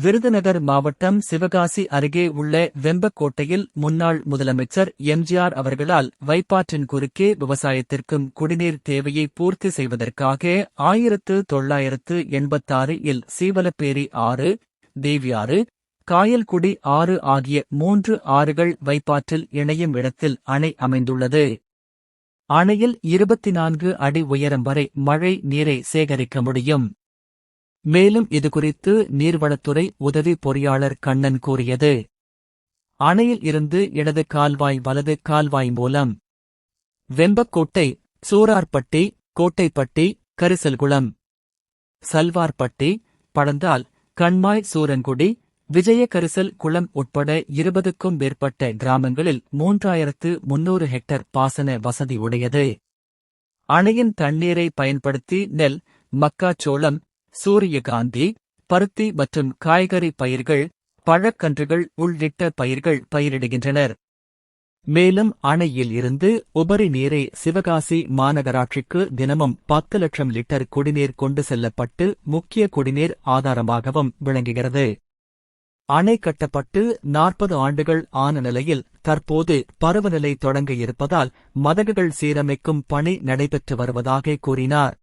விருதுநகர் மாவட்டம் சிவகாசி அருகே உள்ள வெம்பக்கோட்டையில் முன்னாள் முதலமைச்சர் எம்ஜிஆர் அவர்களால் வைப்பாற்றின் குறுக்கே விவசாயத்திற்கும் குடிநீர் தேவையை பூர்த்தி செய்வதற்காக 1986 இல் சீவலப்பேரி ஆறு, தேவியாறு, காயல்குடி ஆறு ஆகிய 3 ஆறுகள் வைப்பாற்றில் இணையும் இடத்தில் அணை அமைந்துள்ளது. அணையில் 24 அடி உயரம் வரை மழை நீரை சேகரிக்க முடியும். மேலும் இதுகுறித்து நீர்வளத்துறை உதவி பொறியாளர் கண்ணன் கூறியது, அணையில் இருந்து இடது கால்வாய் வலது கால்வாய் மூலம் வெம்பக்கோட்டை, சூரார்பட்டி, கோட்டைப்பட்டி, கரிசல்குளம், சல்வார்பட்டி, பழந்தால், கண்மாய், சூரங்குடி, விஜயகரிசல் குளம் உட்பட 20க்கும் மேற்பட்ட கிராமங்களில் 3300 ஹெக்டர் பாசன வசதி உடையது. அணையின் தண்ணீரை பயன்படுத்தி நெல், மக்காச்சோளம், சூரியகாந்தி, பருத்தி மற்றும் காய்கறி பயிர்கள், பழக்கன்றுகள் உள்ளிட்ட பயிர்கள் பயிரிடுகின்றனர். மேலும் அணையில் இருந்து உபரி நீரை சிவகாசி மாநகராட்சிக்கு தினமும் 10 லட்சம் லிட்டர் குடிநீர் கொண்டு செல்லப்பட்டு முக்கிய குடிநீர் ஆதாரமாகவும் விளங்குகிறது. அணை கட்டப்பட்டு 40 ஆண்டுகள் ஆன நிலையில் தற்போது பருவநிலை தொடங்க இருப்பதால் மதகுகள் சீரமைக்கும் பணி நடைபெற்று வருவதாக கூறினார்.